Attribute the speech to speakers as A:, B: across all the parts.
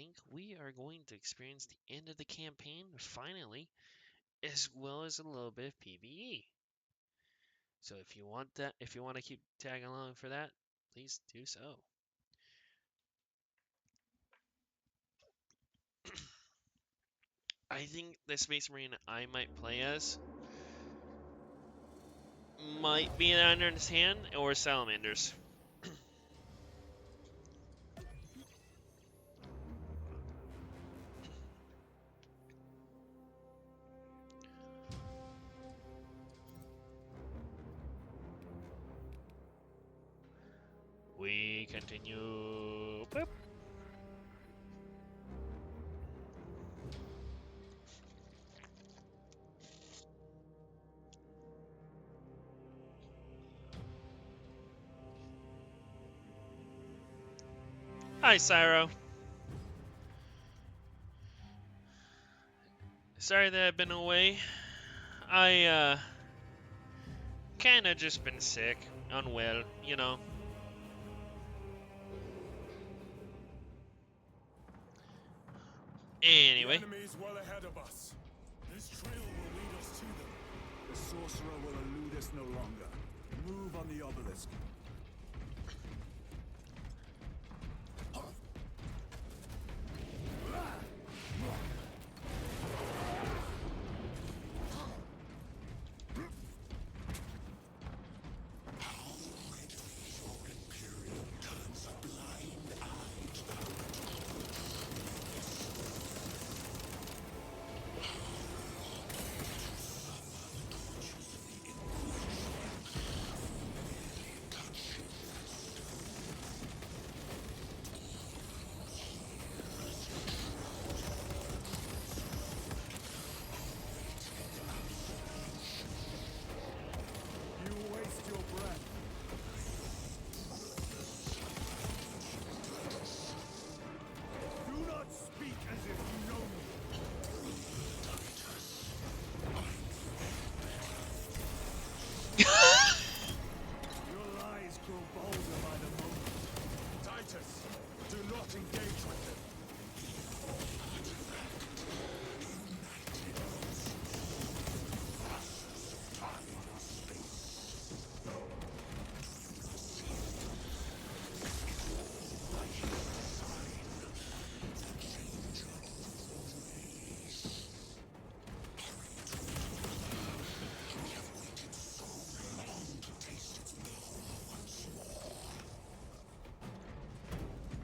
A: think we are going to experience the end of the campaign finally, as well as a little bit of PvE. So if you want that, if you want to keep tagging along for that, please do so. I think the Space Marine I might play as might be an Iron's Hand or Salamanders. We continue. Boop. Hi, Syro. Sorry that I've been away. I kinda just been sick, unwell, you know. Anyway.
B: The enemy is well ahead of us. This trail will lead us to them. The sorcerer will elude us no longer. Move on the obelisk.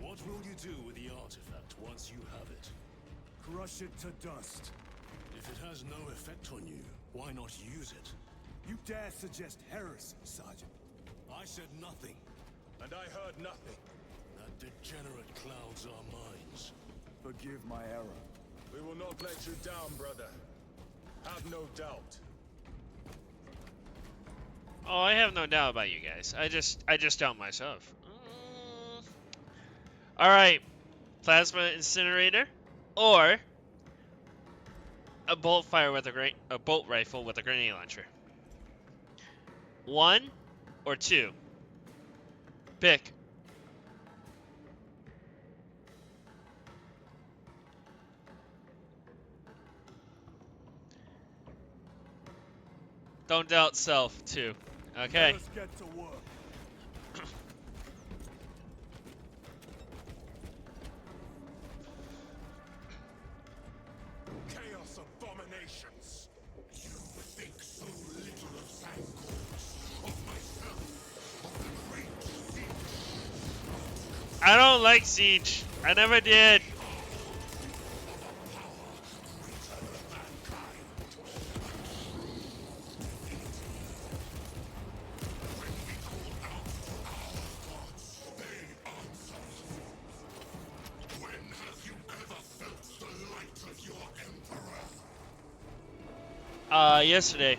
C: What will you do with the artifact once you have it?
B: Crush it to dust.
C: If it has no effect on you, why not use it?
B: You dare suggest heresy, Sergeant?
C: I said nothing.
B: And I heard nothing.
C: That degenerate clouds our minds.
B: Forgive my error. We will not let you down, brother. Have no doubt.
A: Oh, I have no doubt about you guys. I just doubt myself. All right, plasma incinerator, or a bolt rifle with a grenade launcher. One or two. Pick. Don't doubt self, too. Okay.
B: Let us get to work. Chaos abominations.
C: You think so little of Sangors, of myself, of the great siege.
A: I don't like Siege. I never did. Yesterday.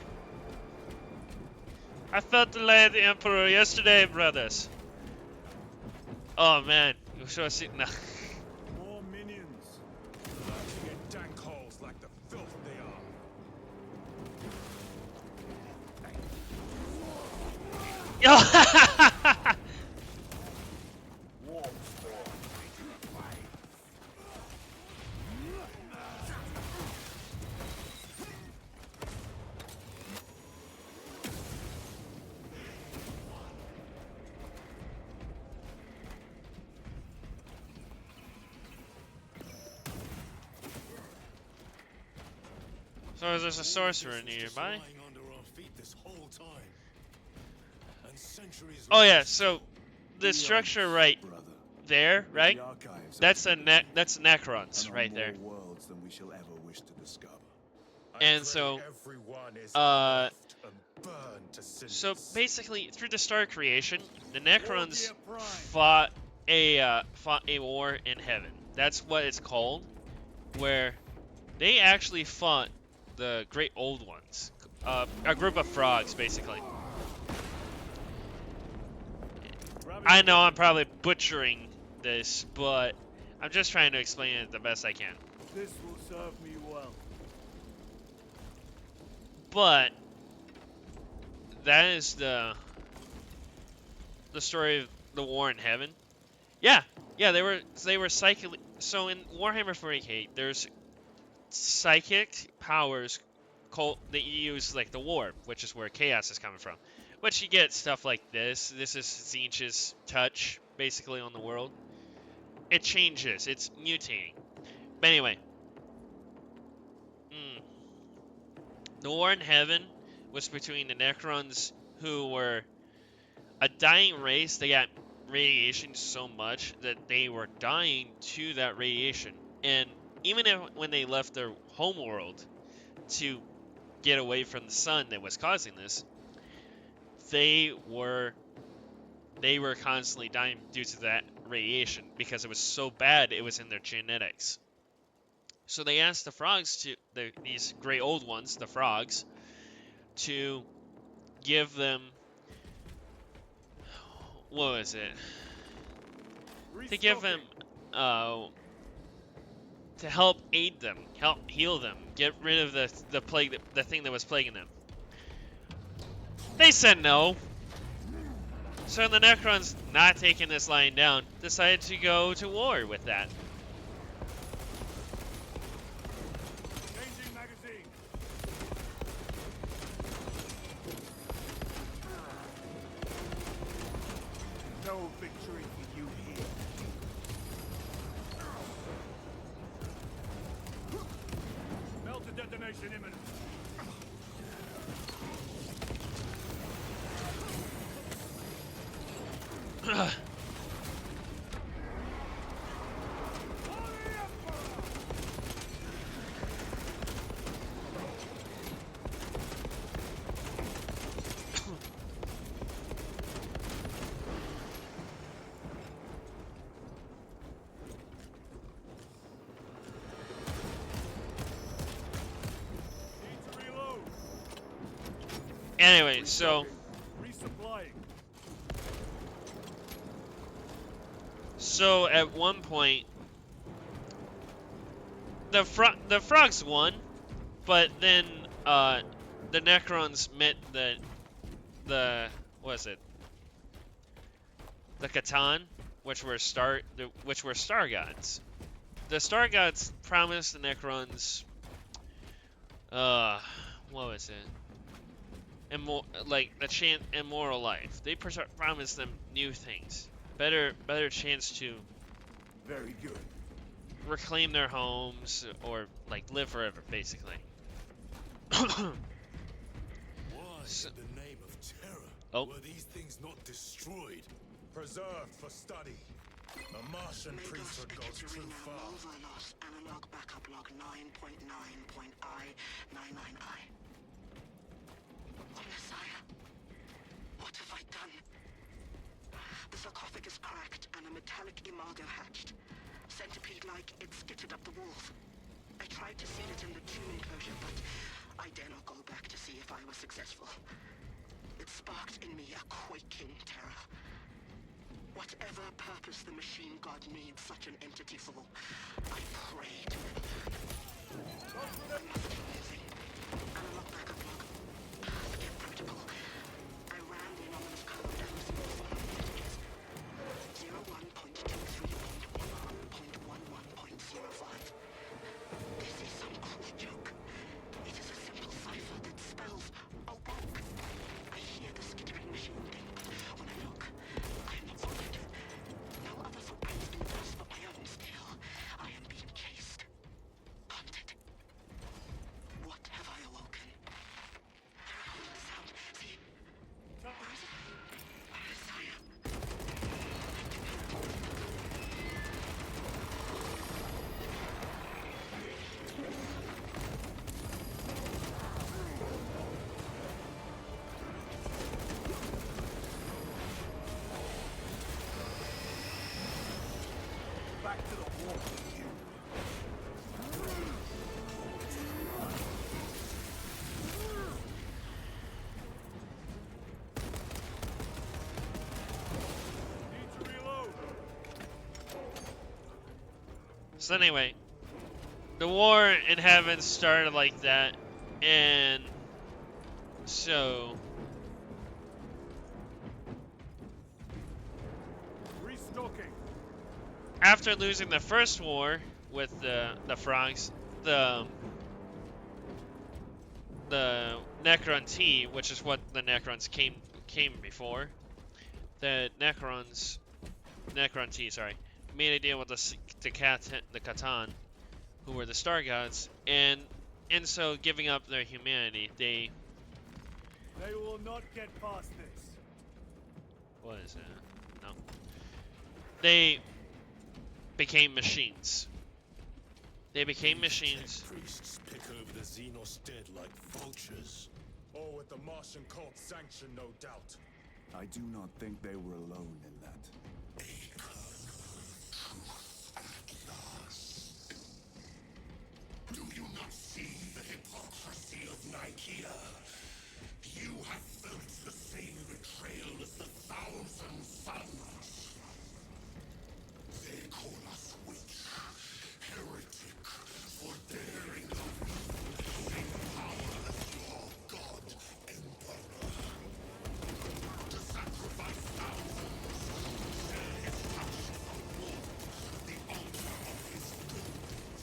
A: I felt the light of the Emperor yesterday, brothers. Oh man, you sure see now.
B: More minions. Lurking in dank holes like the filth they are.
A: Yo. So there's a
B: All
A: sorcerer
B: of this was just
A: nearby.
B: lying under our feet this whole time. And centuries
A: Oh
B: later
A: yeah, so
B: still.
A: the structure
C: Eons,
A: right
C: brother.
A: there,
C: But
A: right?
C: the archives are
A: That's
C: still
A: that's
C: and
A: Necrons
C: on
A: right
C: more
A: there.
C: worlds than we shall ever wish to discover.
A: And so,
B: everyone is
A: uh,
B: unearthed and burned to
A: so
B: cinders.
A: basically through the Star creation, the
B: War
A: Necrons
B: Gear Prime.
A: fought a war in heaven. That's what it's called, where they actually fought the Great Old Ones, a group of frogs, basically. I know I'm probably butchering this, but I'm just trying to explain it the best I can.
B: This will serve me well.
A: But that is the story of the war in heaven. Yeah, yeah, they were psychic. So in Warhammer 40k, there's psychic powers called that you use like the warp, which is where chaos is coming from. Which you get stuff like this. This is Tzeentch's touch, basically, on the world. It changes. It's mutating. But anyway, the war in heaven was between the Necrons, who were a dying race. They got radiation so much that they were dying to that radiation. And even if, when they left their homeworld to get away from the sun that was causing this, they were constantly dying due to that radiation because it was so bad it was in their genetics. So they asked the frogs these gray old ones, the frogs, to give them, what was it? To give them uh to help aid them, help heal them, get rid of the plague, the thing that was plaguing them. They said no. So the Necrons, not taking this lying down, decided to go to war with that.
B: Changing magazine. No victory for you here. Melter detonation imminent. Need to reload.
A: Anyway, so
B: Resupplying.
A: at one point the frogs won, but then the Necrons met the what is it? The Catan, which were star gods. The star gods promised the Necrons what was it? Like the immoral life. They promised them new things, better chance to
B: Very good.
A: reclaim their homes or like live forever, basically.
B: Why,
A: So-
B: in the name of terror,
A: Oh.
B: were these things not destroyed? Preserved for study. A Martian priesthood goes too far.
D: Overloss analog backup log 9.9.I99I. Oh, Messiah. What have I done? The sarcophagus cracked and a metallic imago hatched. Centipede-like, it skittered up the walls. I tried to seal it in the tomb enclosure, but I dare not go back to see if I was successful. It sparked in me a quaking terror. Whatever purpose the machine god needs such an entity for, I prayed. I must keep moving. Analog backup log. Forget protocol. I ran the anomalous code and was informed that it is 01.23.11.11.05. This is some cruel joke. It is a simple cipher that spells awoke. I hear the skittering machine thing, but when I look, I am not followed. No other footprints in the dust but my own still.
B: Need to reload.
A: So anyway, the war in heaven started like that, and so
B: Restocking.
A: after losing the first war with the frogs, the the Necron T, which is what the Necrons came before, the Necron T, sorry, made a deal with the Catan, who were the Star Gods, and so giving up their humanity, they
B: They will not get past this.
A: what is it? No, they became machines. They became machines.
C: Priests pick over the Xenos dead like vultures.
B: Or with the Martian cult's sanction, no doubt.
E: I do not think they were alone in that.
C: Do you not see the hypocrisy of Nicaea? You have felt the same betrayal as the Thousand Sons. They call us witch, heretic, for daring to wield the same power as your god, Emperor. To sacrifice thousands, share his touch of war, the altar of his goodness.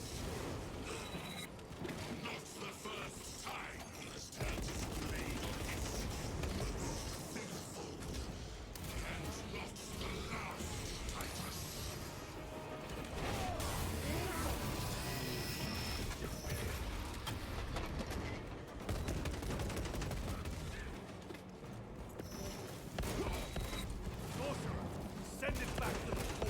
C: Not the first time he has turned his blade on his most faithful, and not the last, Titus.
B: Sorcerer, send it back to the fort.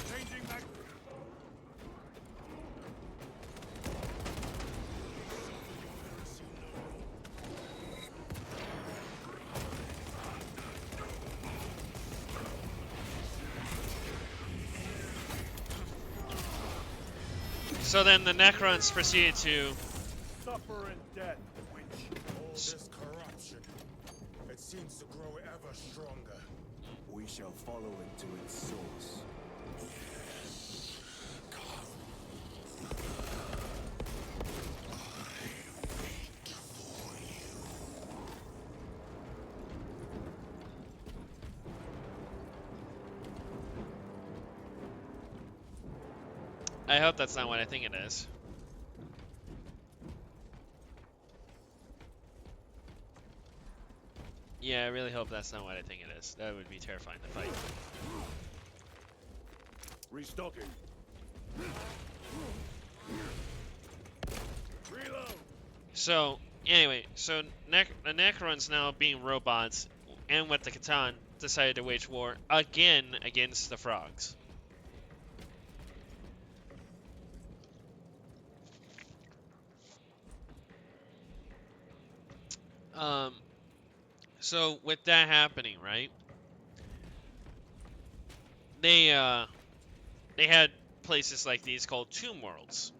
B: Changing back.
A: So then the Necrons proceeded to
B: Suffer and death, witch.
C: All this corruption, it seems to grow ever stronger.
E: We shall follow it to its source.
A: I hope that's not what I think it is. Yeah, I really hope that's not what I think it is. That would be terrifying to fight.
B: Restocking. Reload.
A: So, anyway, so the Necrons now being robots, and with the Catan, decided to wage war again against the frogs. Um, so with that happening, right? They had places like these called tomb worlds.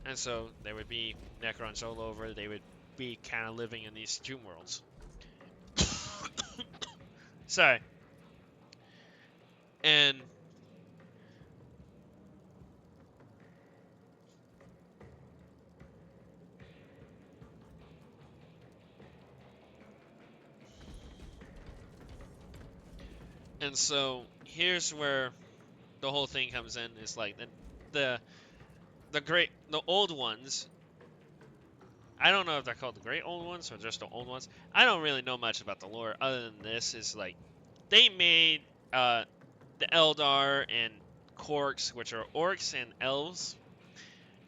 A: And so there would be Necrons all over. They would be kind of living in these tomb worlds. Sorry. And so here's where the whole thing comes in. Is like the the old ones. I don't know if they're called the great old ones or just the old ones. I don't really know much about the lore other than this is like they made the Eldar and Korks, which are orcs and elves,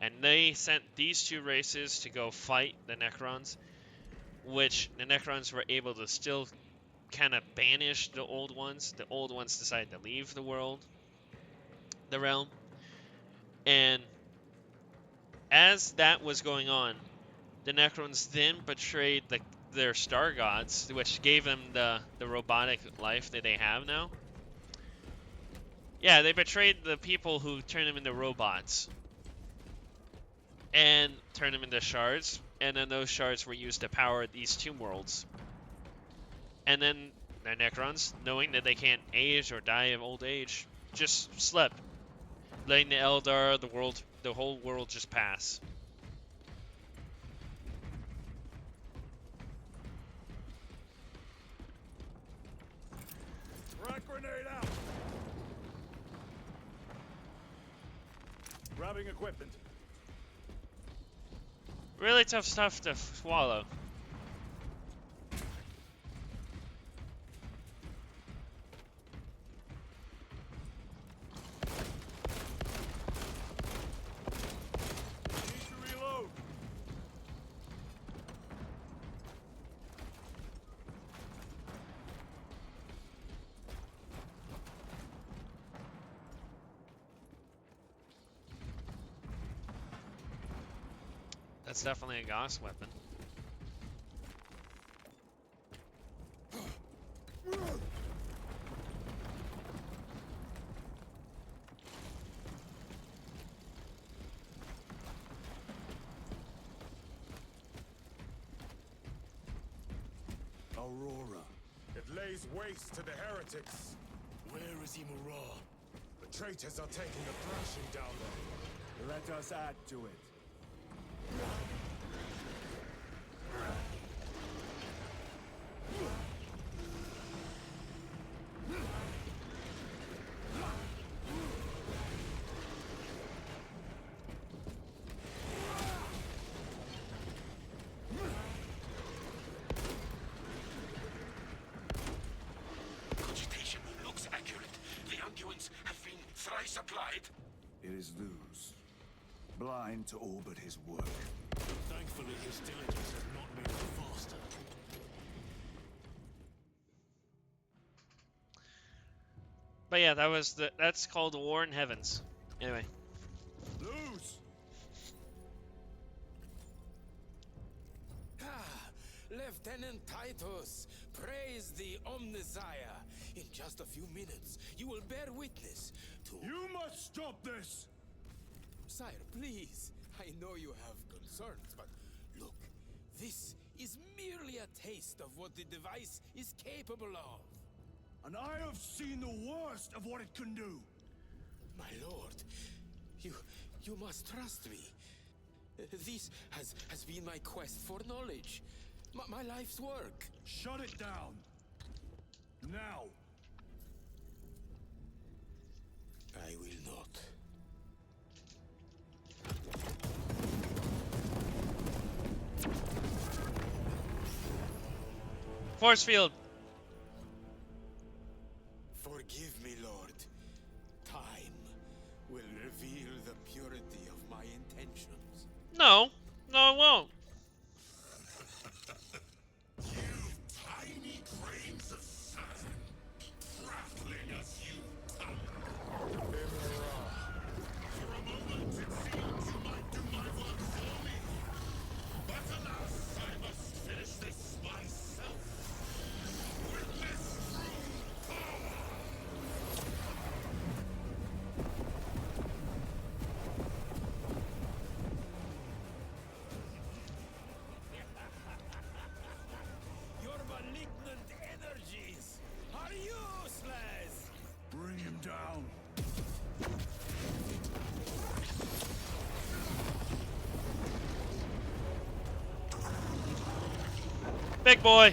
A: and they sent these two races to go fight the Necrons, which the Necrons were able to still kind of banish the old ones. The old ones decided to leave the world, the realm, as that was going on, the Necrons then betrayed their star gods, which gave them the robotic life that they have now. Yeah, they betrayed the people who turned them into robots and turned them into shards, and then those shards were used to power these two worlds. And then the Necrons, knowing that they can't age or die of old age, just slept, letting the Eldar, the whole world just pass.
B: Frag grenade out! Grabbing equipment.
A: Really tough stuff to swallow.
B: Need to reload.
A: That's definitely a Gauss weapon.
E: Aurora.
B: It lays waste to the heretics.
C: Where is Imura?
B: The traitors are taking a thrashing down there.
E: Let us add to it.
C: Cogitation looks accurate. The unguents have been thrice applied.
E: It is Luz. Blind to all but his work.
C: Thankfully, his diligence has not made him faster.
A: But yeah, that's called War in Heavens. Anyway.
B: Lose!
F: Lieutenant Titus, praise the Omnissiah. In just a few minutes, you will bear witness to...
B: You must stop this!
F: Sire, please. I know you have concerns, but look, this is merely a taste of what the device is capable of.
B: And I have seen the worst of what it can do.
F: My lord, you must trust me. This has been my quest for knowledge. My life's work.
B: Shut it down. Now.
F: I will not.
A: Force field.
F: Forgive me, Lord. Time will reveal the purity of my intentions.
A: No, it won't.
C: You tiny grains of sand, prattling as you come. For a moment, it seemed you might do my work for me. But alas, I must finish this myself. With this true power.
F: Your malignant energies are useless!
B: Bring him down.
A: Big boy.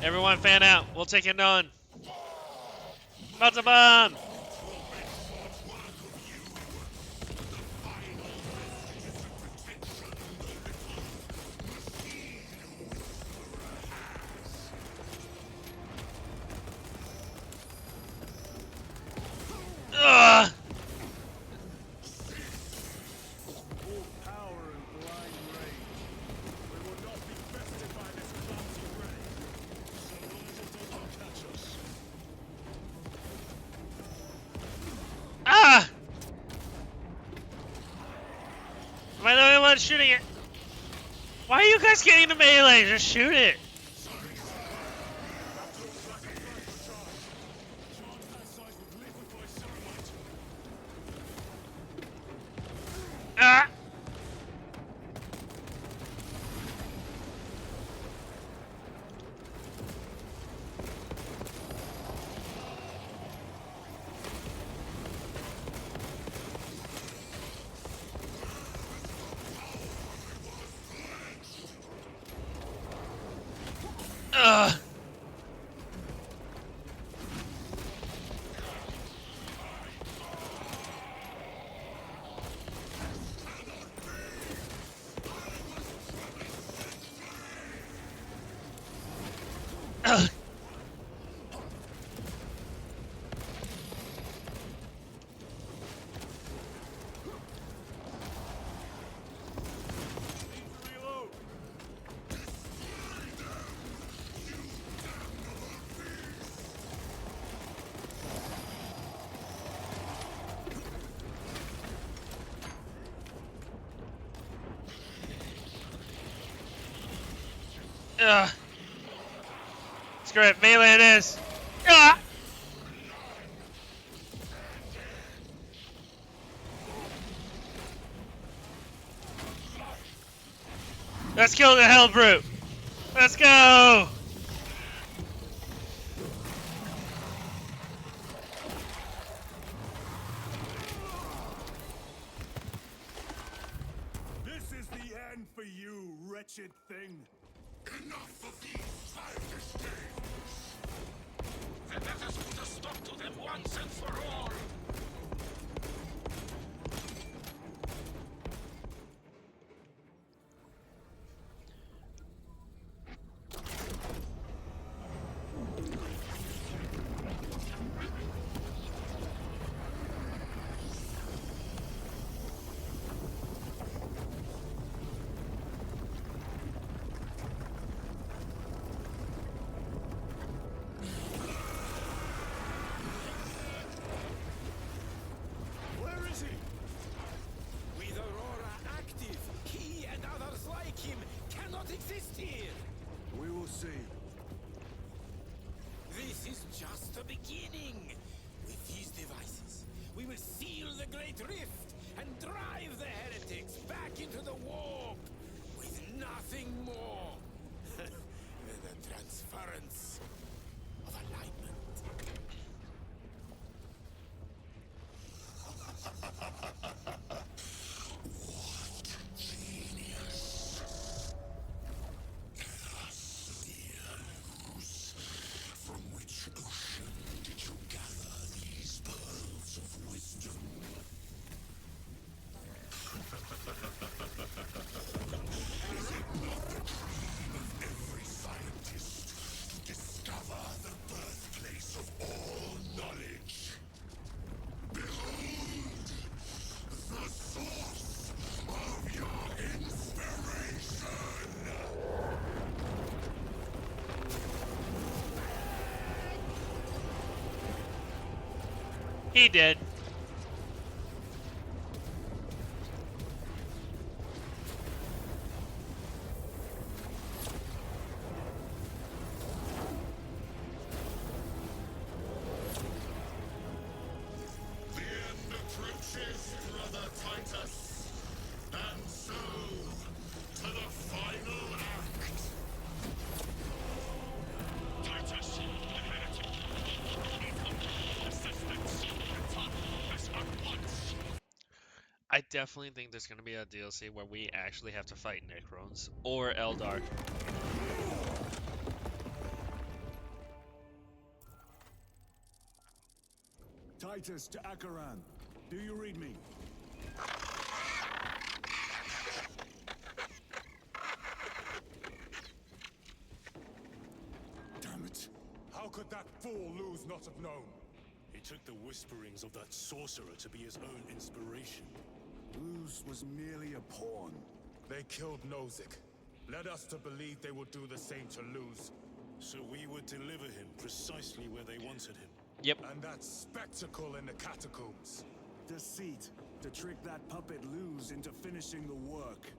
A: Everyone fan out. We'll take it on. Lots of bomb. Ugh.
B: Full power and blind rage. We will not be bested by this clumsy ray. So long as it does not catch us.
A: shooting it. Why are you guys getting the melee? Just shoot it. Ah! Ugh! Ugh! Ugh! Screw it, melee it is! Ah! Let's kill the hell brute! Let's go!
E: This is the end for you, wretched thing.
C: Enough of these childish games!
F: Then let us put a stop to them once and for all!
E: Where is he?
F: With Aurora active, he and others like him cannot exist here!
E: We will see.
F: This is just the beginning! With these devices, we will seal the Great Rift and drive the heretics back into the warp! With nothing more than the transference of alignment.
C: From which ocean did you gather these pearls of wisdom? Is it not the dream of every scientist to discover the birthplace of all knowledge? Behold, the source of your inspiration!
A: He did.
C: The end approaches, Brother Titus. And so, to the final act. Titus, the heretic. Assistance. Attack us at once.
A: I definitely think there's gonna be a DLC where we actually have to fight Necrons or Eldar.
E: Titus to Akaran. Do you read me?
B: Damn it. How could that fool Luz not have known? He took the whisperings of that sorcerer to be his own inspiration.
E: Luz was merely a pawn.
B: They killed Nozick, led us to believe they would do the same to Luz. So we would deliver him precisely where they wanted him.
A: Yep.
B: And that spectacle in the catacombs.
E: Deceit. To trick that puppet Luz into finishing the work.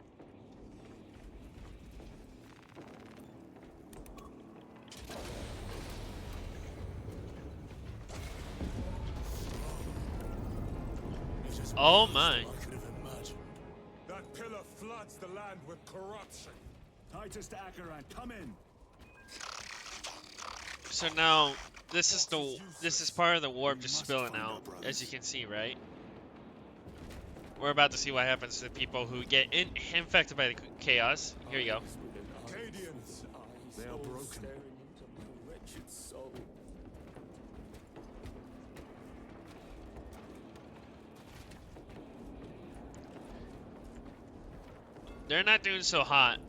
A: Oh my.
B: I could have imagined.
C: That pillar floods the land with corruption.
E: Titus Acheron, come in.
A: So now this is part of the warp just spilling out, as you can see, right? We're about to see what happens to the people who get infected by the chaos. Here you go.
C: Cadians.
E: They are broken.
A: They're not doing so hot.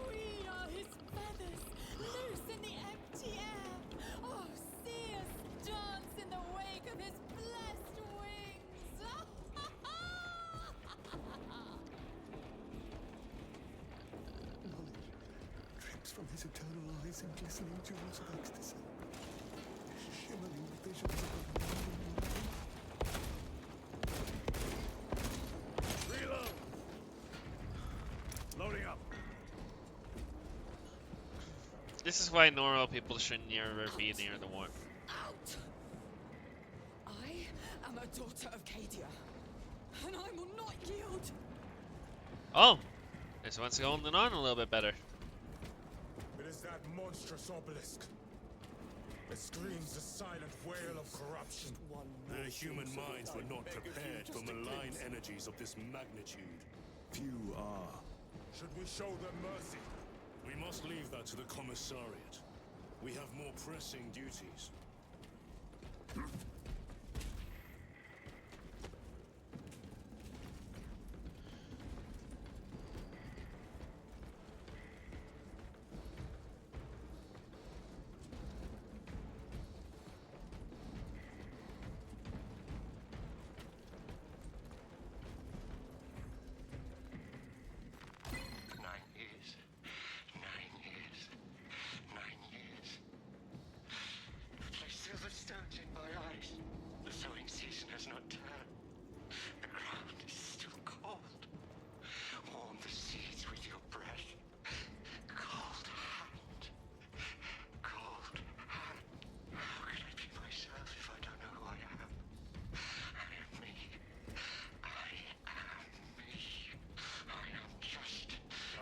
G: We are his feathers, loose in the empty air. Oh, see us dance in the wake of his blessed wings.
E: Drips from his eternal eyes and glistening jewels of ecstasy. Shimmering visions of Reload! Loading up.
A: This is why normal people shouldn't ever be near the warp.
G: Out! I am a daughter of Cadia, and I will not yield.
A: Oh, this one's going on a little bit better.
C: It is that monstrous obelisk. It screams a silent wail of corruption.
B: Their human minds were not prepared for malign energies of this magnitude.
E: Few are.
C: Should we show them mercy?
B: We must leave that to the commissariat. We have more pressing duties.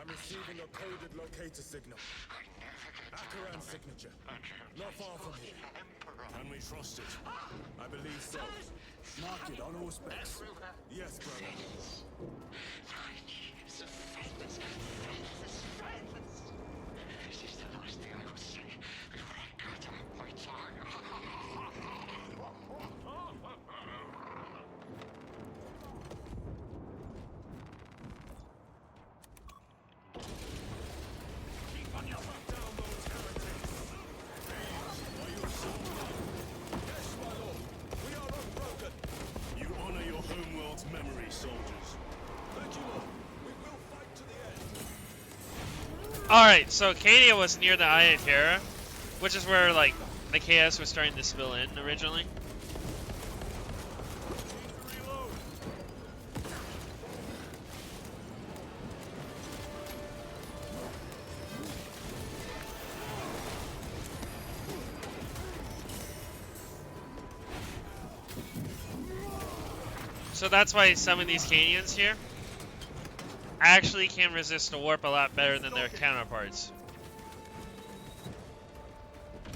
C: I'm receiving a coded locator signal. Acheron's signature. Not far from here.
B: Can we trust it?
C: I believe so.
E: Mark it on all specs.
C: Yes, brother.
D: This is the last thing I will say before I cut out my tongue.
B: You honor your homeworld's memory, soldiers.
A: Alright, so Cadia was near the Eye of Terra, which is where, like, the chaos was starting to spill in originally. So that's why some of these Canians here actually can resist the warp a lot better than their counterparts.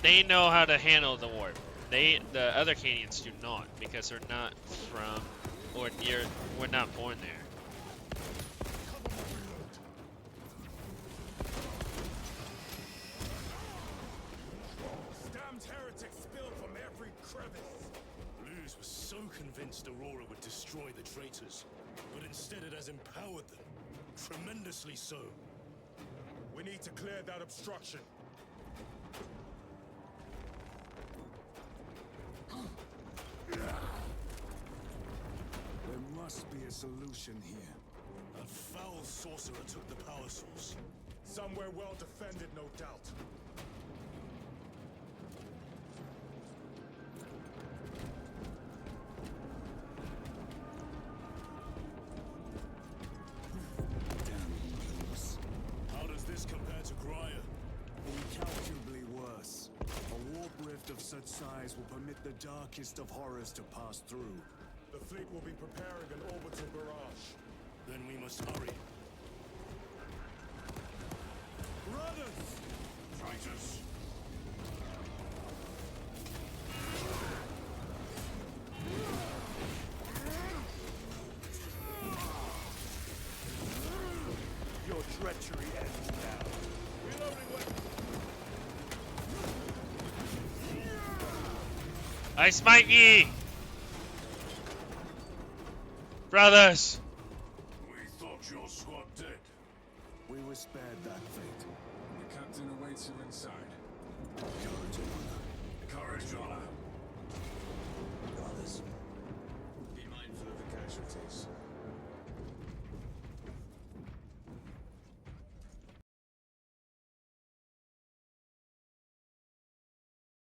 A: They know how to handle the warp. The other Canians do not, because they're not from or near. We're not born there.
C: Damned heretics spill from every crevice.
B: Luz was so convinced Aurora would destroy the traitors, but instead it has empowered them. Tremendously so.
C: We need to clear that obstruction.
E: There must be a solution here.
B: That foul sorcerer took the power source.
C: Somewhere well defended, no doubt.
E: Damn Luz.
B: How does this compare to Gryer?
E: Incalculably worse. A warp rift of that size will permit the darkest of horrors to pass through.
B: The fleet will be preparing an orbital barrage.
C: Then we must hurry.
B: Runners!
C: Fighters!
E: Your treachery ends now.
B: Reloading weapons!
A: I smite ye! Brothers!
C: We thought your squad dead.
E: We were spared that fate.
H: The captain awaits you inside.